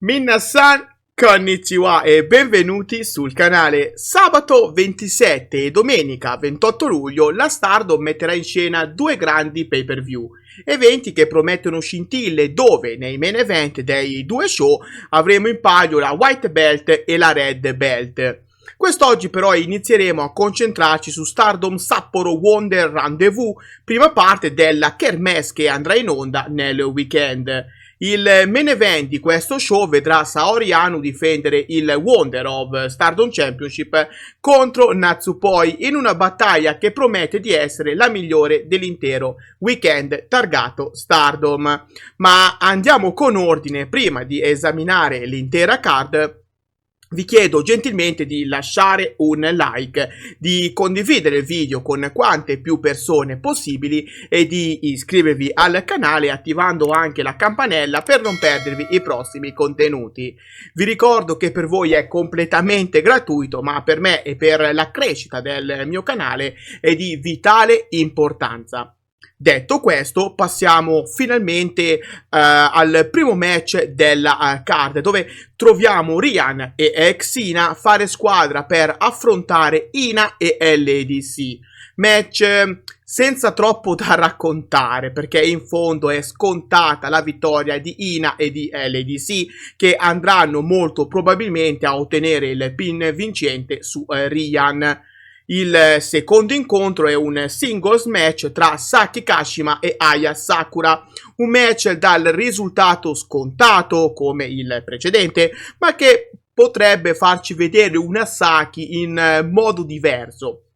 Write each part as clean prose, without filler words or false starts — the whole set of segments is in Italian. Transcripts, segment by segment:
Minna-san, konnichiwa e benvenuti sul canale. Sabato 27 e domenica 28 luglio la Stardom metterà in scena due grandi pay-per-view, eventi che promettono scintille dove nei main event dei due show avremo in palio la White Belt e la Red Belt. Quest'oggi però inizieremo a concentrarci su Stardom Sapporo Wonder Rendezvous, prima parte della kermesse che andrà in onda nel weekend. Il main event di questo show vedrà Saori Anou difendere il Wonder of Stardom Championship contro Natsupoi in una battaglia che promette di essere la migliore dell'intero weekend targato Stardom. Ma andiamo con ordine. Prima di esaminare l'intera card, vi chiedo gentilmente di lasciare un like, di condividere il video con quante più persone possibili e di iscrivervi al canale attivando anche la campanella per non perdervi i prossimi contenuti. Vi ricordo che per voi è completamente gratuito, ma per me e per la crescita del mio canale è di vitale importanza. Detto questo, passiamo finalmente al primo match della card, dove troviamo Ryan e Xina fare squadra per affrontare Ina e LADC. Match senza troppo da raccontare, perché in fondo è scontata la vittoria di Ina e di LADC, che andranno molto probabilmente a ottenere il pin vincente su Ryan. Il secondo incontro è un singles match tra Saki Kashima e Aya Sakura, un match dal risultato scontato come il precedente, ma che potrebbe farci vedere una Saki in modo diverso.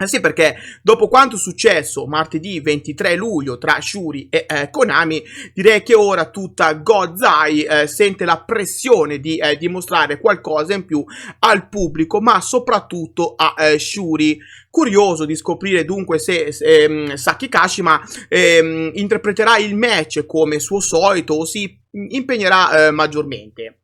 Sì, perché dopo quanto successo martedì 23 luglio tra Shuri e Konami, direi che ora tutta God's Eye sente la pressione di dimostrare qualcosa in più al pubblico, ma soprattutto a Shuri. Curioso di scoprire dunque se Saki Kashima interpreterà il match come suo solito o si impegnerà maggiormente.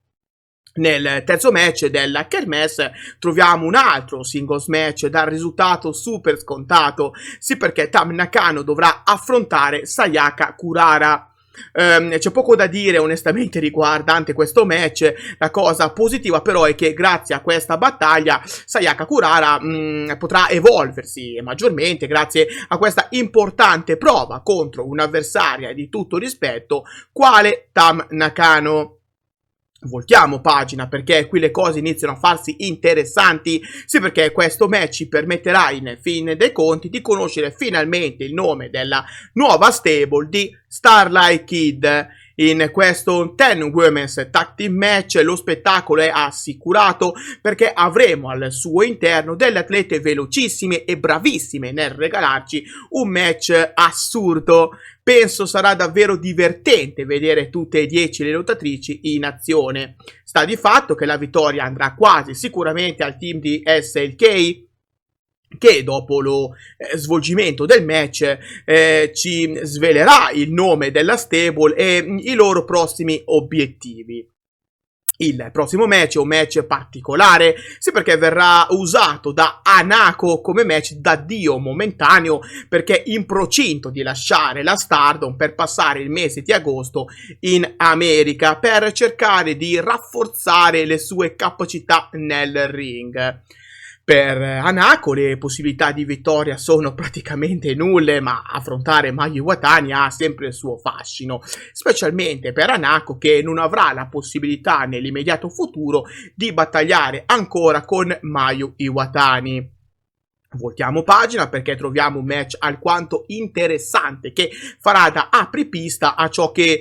Nel terzo match della kermesse troviamo un altro singles match dal risultato super scontato, sì, perché Tam Nakano dovrà affrontare Sayaka Kurara. C'è poco da dire onestamente riguardante questo match. La cosa positiva però è che grazie a questa battaglia Sayaka Kurara potrà evolversi maggiormente grazie a questa importante prova contro un'avversaria di tutto rispetto quale Tam Nakano. Voltiamo pagina perché qui le cose iniziano a farsi interessanti, sì, perché questo match ci permetterà in fin dei conti di conoscere finalmente il nome della nuova stable di Starlight Kid. In questo 10 Women's Tag Team match lo spettacolo è assicurato perché avremo al suo interno delle atlete velocissime e bravissime nel regalarci un match assurdo. Penso sarà davvero divertente vedere tutte e 10 le lottatrici in azione. Sta di fatto che la vittoria andrà quasi sicuramente al team di SLK, che dopo lo svolgimento del match ci svelerà il nome della stable e i loro prossimi obiettivi. Il prossimo match è un match particolare, sì, perché verrà usato da Hanako come match d'addio momentaneo, perché in procinto di lasciare la Stardom per passare il mese di agosto in America per cercare di rafforzare le sue capacità nel ring. Per Hanako le possibilità di vittoria sono praticamente nulle, ma affrontare Mayu Iwatani ha sempre il suo fascino, specialmente per Hanako, che non avrà la possibilità nell'immediato futuro di battagliare ancora con Mayu Iwatani. Voltiamo pagina perché troviamo un match alquanto interessante che farà da apripista a ciò che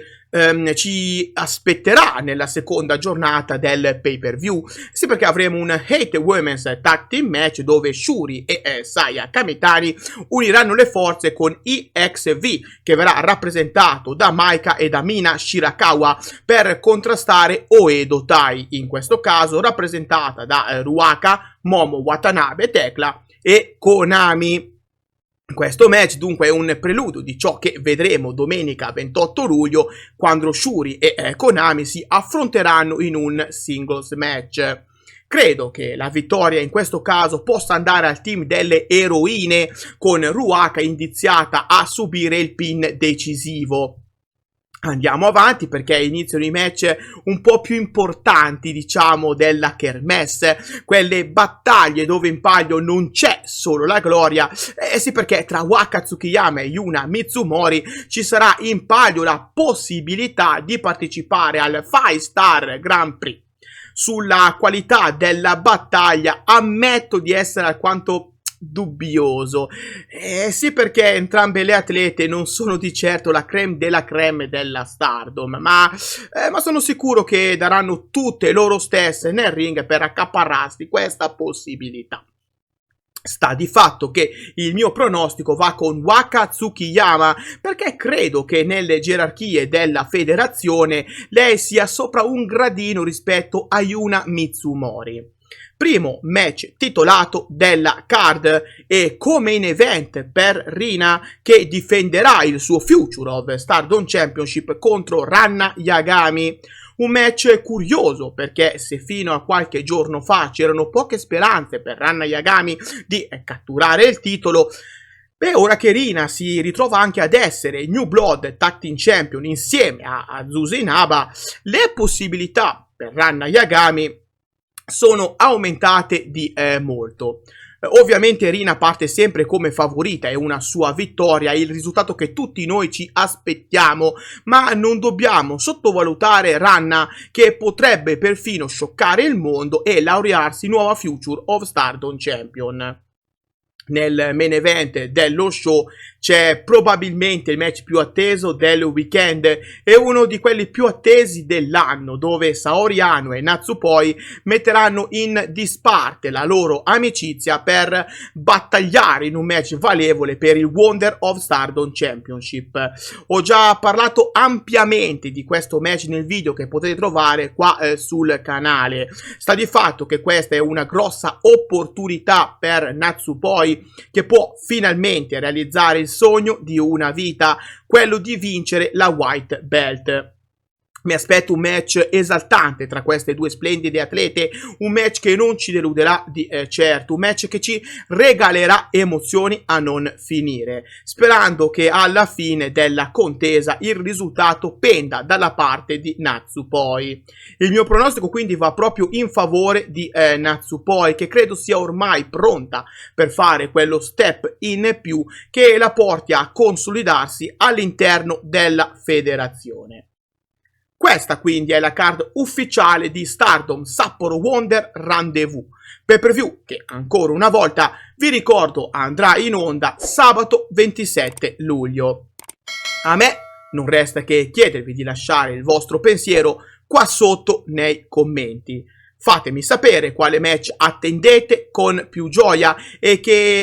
ci aspetterà nella seconda giornata del pay-per-view. Sì, perché avremo un Hate Women's Tag Team match dove Shuri e Saya Kamitani uniranno le forze con EXV, che verrà rappresentato da Maika e da Mina Shirakawa, per contrastare Oedo Tai, in questo caso rappresentata da Ruaka, Momo Watanabe e Tekla e Konami. Questo match dunque è un preludio di ciò che vedremo domenica 28 luglio, quando Shuri e Konami si affronteranno in un singles match. Credo che la vittoria in questo caso possa andare al team delle eroine, con Ruaka indiziata a subire il pin decisivo. Andiamo avanti perché iniziano i match un po' più importanti, diciamo, della kermesse, quelle battaglie dove in palio non c'è solo la gloria, sì, perché tra Waka Tsukiyama e Yuna Mitsumori ci sarà in palio la possibilità di partecipare al 5-Star Grand Prix. Sulla qualità della battaglia ammetto di essere alquanto dubbioso, sì, perché entrambe le atlete non sono di certo la creme della Stardom, ma sono sicuro che daranno tutte loro stesse nel ring per accaparrarsi questa possibilità. Sta di fatto che il mio pronostico va con Waka Tsukiyama perché credo che nelle gerarchie della federazione lei sia sopra un gradino rispetto a Yuna Mitsumori. Primo match titolato della card e come in event per Rina che difenderà il suo Future of Stardom Championship contro Ranna Yagami. Un match curioso perché se fino a qualche giorno fa c'erano poche speranze per Ranna Yagami di catturare il titolo, ora che Rina si ritrova anche ad essere New Blood Tag Team Champion insieme a Azusa Inaba, le possibilità per Ranna Yagami sono aumentate di molto. Ovviamente Rina parte sempre come favorita, è una sua vittoria, il risultato che tutti noi ci aspettiamo, ma non dobbiamo sottovalutare Ranna che potrebbe perfino scioccare il mondo e laurearsi nuova Future of Stardom Champion. Nel main event dello show c'è probabilmente il match più atteso del weekend e uno di quelli più attesi dell'anno, dove Saori Anou e Natsupoi metteranno in disparte la loro amicizia per battagliare in un match valevole per il Wonder of Stardom Championship. Ho già parlato ampiamente di questo match nel video che potete trovare qua sul canale. Sta di fatto che questa è una grossa opportunità per Natsupoi che può finalmente realizzare il sogno di una vita, quello di vincere la White Belt. Mi aspetto un match esaltante tra queste due splendide atlete, un match che non ci deluderà di certo, un match che ci regalerà emozioni a non finire, sperando che alla fine della contesa il risultato penda dalla parte di Natsupoi. Il mio pronostico quindi va proprio in favore di Natsupoi, che credo sia ormai pronta per fare quello step in più che la porti a consolidarsi all'interno della federazione. Questa quindi è la card ufficiale di Stardom Sapporo Wonder Rendezvous, pay-per-view che ancora una volta vi ricordo andrà in onda sabato 27 luglio. A me non resta che chiedervi di lasciare il vostro pensiero qua sotto nei commenti. Fatemi sapere quale match attendete con più gioia e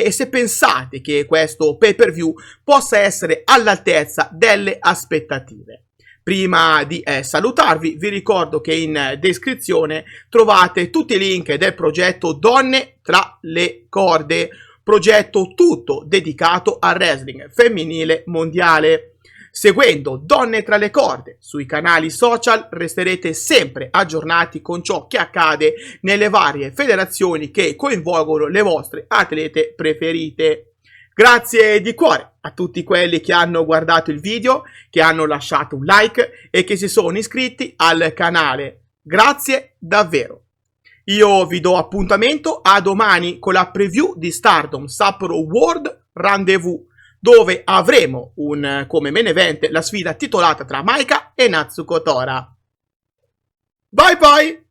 se pensate che questo pay-per-view possa essere all'altezza delle aspettative. Prima di salutarvi, vi ricordo che in descrizione trovate tutti i link del progetto Donne tra le corde, progetto tutto dedicato al wrestling femminile mondiale. Seguendo Donne tra le corde sui canali social resterete sempre aggiornati con ciò che accade nelle varie federazioni che coinvolgono le vostre atlete preferite. Grazie di cuore a tutti quelli che hanno guardato il video, che hanno lasciato un like e che si sono iscritti al canale. Grazie davvero. Io vi do appuntamento a domani con la preview di Stardom Sapporo World Rendezvous, dove avremo come main event la sfida titolata tra Maika e Natsuko Tora. Bye bye!